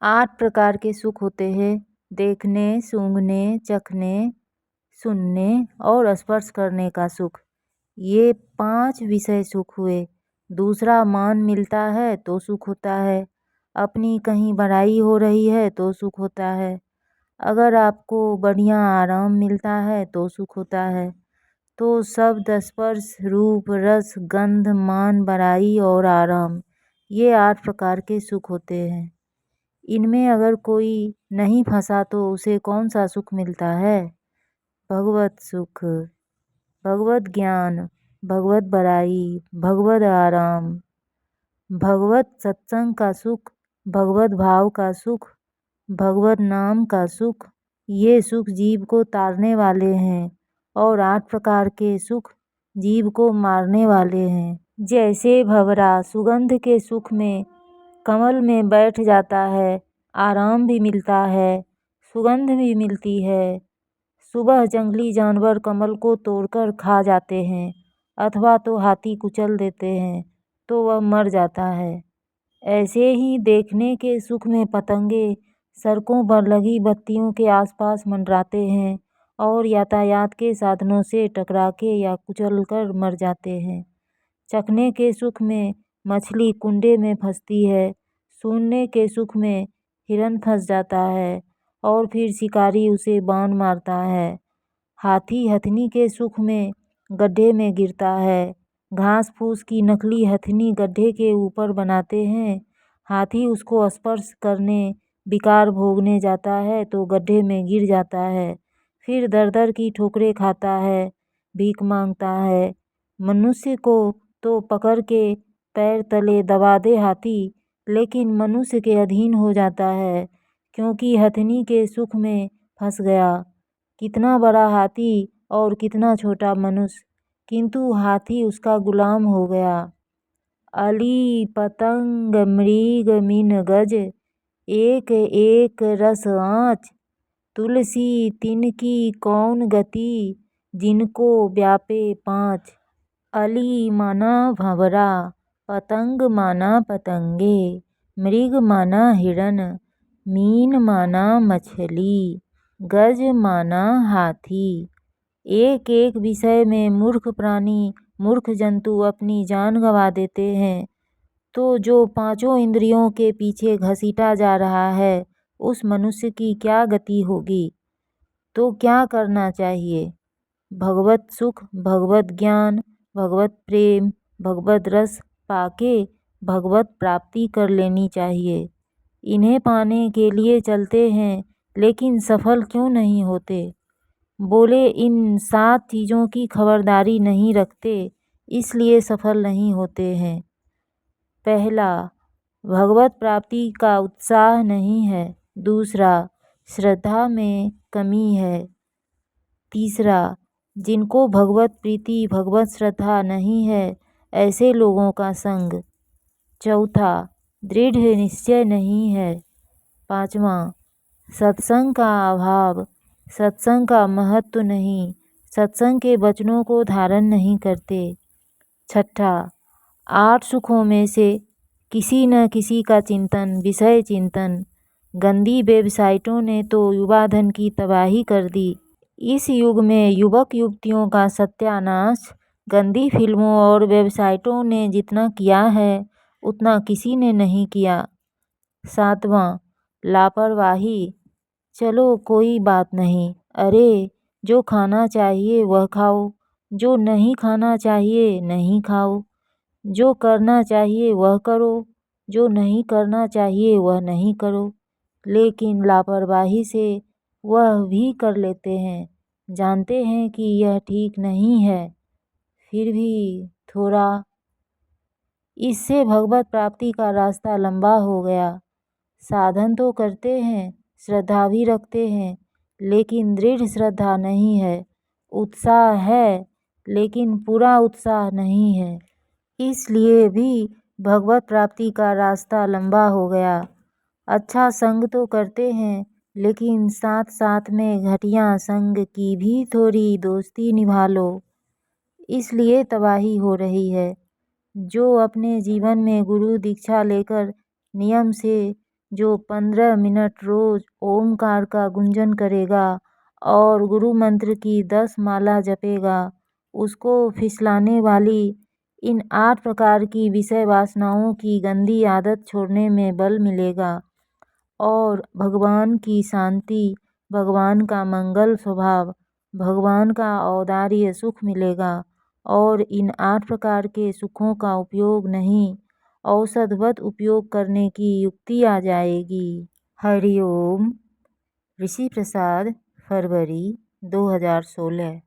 8 प्रकार के सुख होते हैं। देखने, सूंघने, चखने, सुनने और स्पर्श करने का सुख। ये 5 विषय सुख हुए। दूसरा मान मिलता है तो सुख होता है। अपनी कहीं बड़ाई हो रही है तो सुख होता है। अगर आपको बढ़िया आराम मिलता है तो सुख होता है। तो शब्द, स्पर्श, रूप, रस, गंध, मान, बड़ाई और आराम, ये 8 प्रकार के सुख होते हैं। इनमें अगर कोई नहीं फंसा तो उसे कौन सा सुख मिलता है? भगवत सुख, भगवत ज्ञान, भगवत बड़ाई, भगवत आराम, भगवत सत्संग का सुख, भगवत भाव का सुख, भगवत नाम का सुख। ये सुख जीव को तारने वाले हैं और 8 प्रकार के सुख जीव को मारने वाले हैं। जैसे भंवरा सुगंध के सुख में कमल में बैठ जाता है, आराम भी मिलता है, सुगंध भी मिलती है। सुबह जंगली जानवर कमल को तोड़कर खा जाते हैं अथवा तो हाथी कुचल देते हैं तो वह मर जाता है। ऐसे ही देखने के सुख में पतंगे सड़कों पर लगी बत्तियों के आसपास मंडराते हैं और यातायात के साधनों से टकरा के या कुचल कर मर जाते हैं। चखने के सुख में मछली कुंडे में फंसती है, सूंघने के सुख में हिरन फंस जाता है और फिर शिकारी उसे बाण मारता है। हाथी हथनी के सुख में गड्ढे में गिरता है। घास फूस की नकली हथनी गड्ढे के ऊपर बनाते हैं। हाथी उसको स्पर्श करने विकार भोगने जाता है तो गड्ढे में गिर जाता है, फिर दर दर की ठोकरें खाता है, भीख मांगता है। मनुष्य को तो पकड़ के पैर तले दबा दे हाथी, लेकिन मनुष्य के अधीन हो जाता है क्योंकि हथनी के सुख में फंस गया। कितना बड़ा हाथी और कितना छोटा मनुष्य, किंतु हाथी उसका गुलाम हो गया। अली पतंग मृग मीन गज, एक एक रस आँच, तुलसी तिनकी कौन गति, जिनको व्यापे 5। अली माना भंवरा, पतंग माना पतंगे, मृग माना हिरन, मीन माना मछली, गज माना हाथी। एक एक विषय में मूर्ख प्राणी, मूर्ख जंतु अपनी जान गंवा देते हैं। तो जो 5 इंद्रियों के पीछे घसीटा जा रहा है उस मनुष्य की क्या गति होगी? तो क्या करना चाहिए? भगवत सुख, भगवत ज्ञान, भगवत प्रेम, भगवत रस पाके भगवत प्राप्ति कर लेनी चाहिए। इन्हें पाने के लिए चलते हैं लेकिन सफल क्यों नहीं होते? बोले इन 7 चीज़ों की खबरदारी नहीं रखते इसलिए सफल नहीं होते हैं। पहला, भगवत प्राप्ति का उत्साह नहीं है। दूसरा, श्रद्धा में कमी है। तीसरा, जिनको भगवत प्रीति, भगवत श्रद्धा नहीं है ऐसे लोगों का संग। चौथा, दृढ़ निश्चय नहीं है। पाँचवा, सत्संग का अभाव, सत्संग का महत्व नहीं, सत्संग के वचनों को धारण नहीं करते। छठा, 8 सुखों में से किसी न किसी का चिंतन, विषय चिंतन। गंदी वेबसाइटों ने तो युवा धन की तबाही कर दी। इस युग में युवक युवतियों का सत्यानाश गंदी फिल्मों और वेबसाइटों ने जितना किया है उतना किसी ने नहीं किया। सातवां, लापरवाही। चलो कोई बात नहीं, अरे जो खाना चाहिए वह खाओ, जो नहीं खाना चाहिए नहीं खाओ, जो करना चाहिए वह करो, जो नहीं करना चाहिए वह नहीं करो। लेकिन लापरवाही से वह भी कर लेते हैं, जानते हैं कि यह ठीक नहीं है, फिर भी थोड़ा। इससे भगवत प्राप्ति का रास्ता लंबा हो गया। साधन तो करते हैं, श्रद्धा भी रखते हैं, लेकिन दृढ़ श्रद्धा नहीं है। उत्साह है लेकिन पूरा उत्साह नहीं है, इसलिए भी भगवत प्राप्ति का रास्ता लंबा हो गया। अच्छा संग तो करते हैं लेकिन साथ साथ में घटिया संग की भी थोड़ी दोस्ती निभा लो, इसलिए तबाही हो रही है। जो अपने जीवन में गुरु दीक्षा लेकर नियम से जो 15 मिनट रोज ओमकार का गुंजन करेगा और गुरु मंत्र की 10 माला जपेगा, उसको फिसलाने वाली इन 8 प्रकार की विषय वासनाओं की गंदी आदत छोड़ने में बल मिलेगा और भगवान की शांति, भगवान का मंगल स्वभाव, भगवान का औदार्य सुख मिलेगा और इन 8 प्रकार के सुखों का उपयोग नहीं, औषधवत उपयोग करने की युक्ति आ जाएगी। हरिओम। ऋषि प्रसाद, फरवरी 2016।